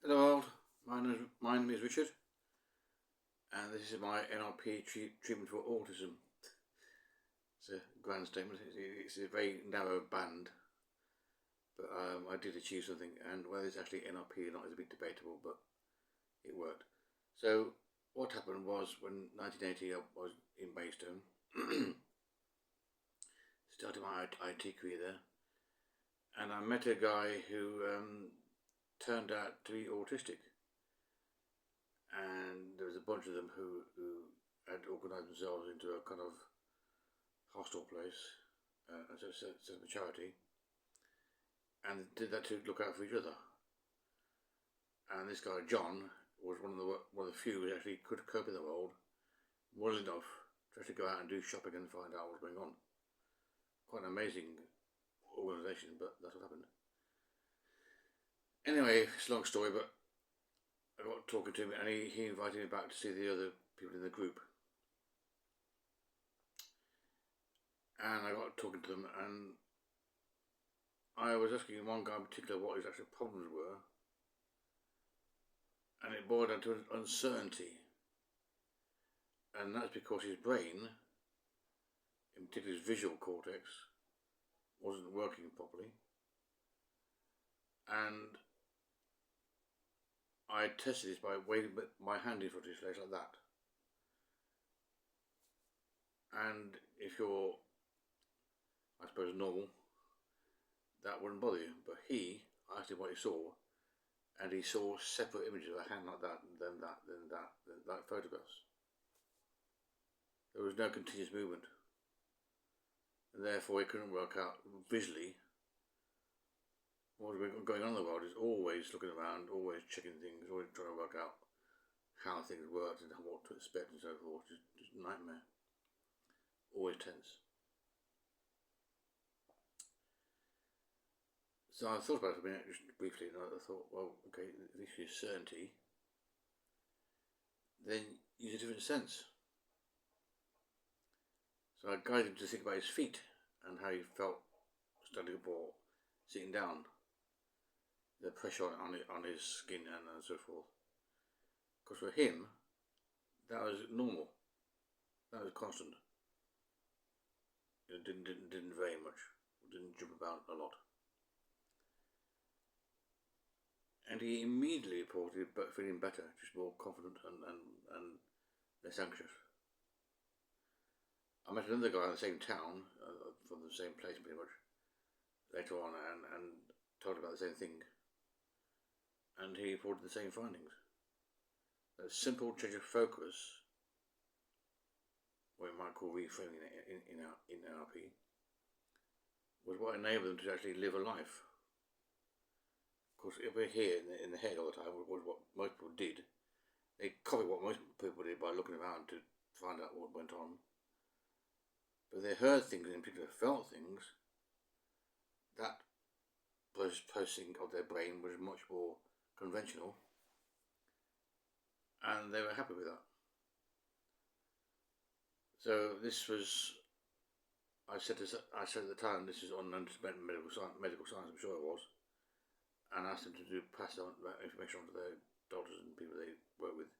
Hello world, my name is Richard, and this is my NLP treatment for autism. It's a grand statement. It's a very narrow band, but I did achieve something, and whether it's actually NLP or not is a bit debatable, but it worked. So what happened was, when 1980 I was in Maidstone, started my IT career there, and I met a guy who turned out to be autistic. And there was a bunch of them who had organised themselves into a kind of hostel place, as a set of a charity, and did that to look out for each other. And this guy John was one of the few who actually could cope in the world well enough to actually go out and do shopping and find out what was going on. Quite an amazing organisation, but that's what happened. Anyway, it's a long story, but I got talking to him, and he invited me back to see the other people in the group. And I got talking to them, and I was asking one guy in particular what his actual problems were, and it boiled down to uncertainty. And that's because his brain, in particular his visual cortex, wasn't working properly. And I tested this by waving my hand in front of his face like that. And if you're, I suppose, normal, that wouldn't bother you. But I asked him what he saw, and he saw separate images of a hand like that, then that, then that, like photographs. There was no continuous movement, and therefore he couldn't work out visually what was going on in the world. He's always looking around, always checking things, always trying to work out how things worked and what to expect and so forth. Just a nightmare. Always tense. So I thought about it for a minute, just briefly, and I thought, well, okay, if you use certainty, then use a different sense. So I guided him to think about his feet and how he felt standing up or sitting down, the pressure on his skin and so forth. Because for him, that was normal. That was constant. It didn't vary much. It didn't jump about a lot. And he immediately reported feeling better, just more confident and less anxious. I met another guy in the same town, from the same place pretty much, later on, and told about the same thing. And he reported the same findings. A simple change of focus, what we might call reframing in NLP, was what enabled them to actually live a life. Of course, if we're here in the head all the time, was what most people did. They copied what most people did by looking around to find out what went on. But they heard things, and in particular felt things, that processing of their brain was much more conventional, and they were happy with that. So this was, I said at the time, this is on medical science, I'm sure it was, and asked them to pass on that information on to their doctors and people they work with.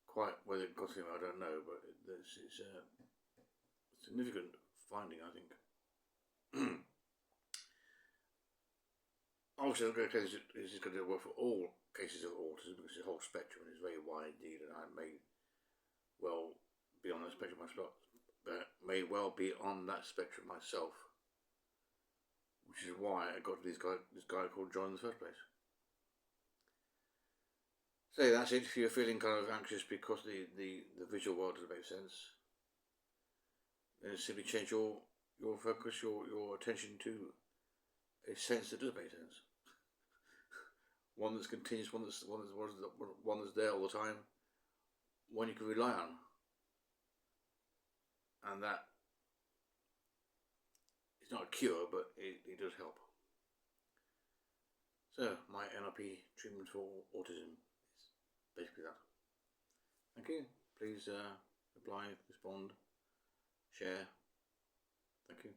Quite whether it got to them, I don't know, but it's a significant finding, I think. Obviously, I'm going to say this is going to work for all cases of autism, because it's a whole spectrum and it's very wide indeed, and I may well be on that spectrum myself, but may well be on that spectrum myself, which is why I got this guy called John in the first place. So that's it. If you're feeling kind of anxious because the visual world doesn't make sense, then simply change your focus, your attention to a sense that does make sense. One that's continuous, one that's there all the time, one you can rely on, and that it's not a cure, but it does help. So my NLP treatment for autism is basically that. Thank you. Please reply, respond, share. Thank you.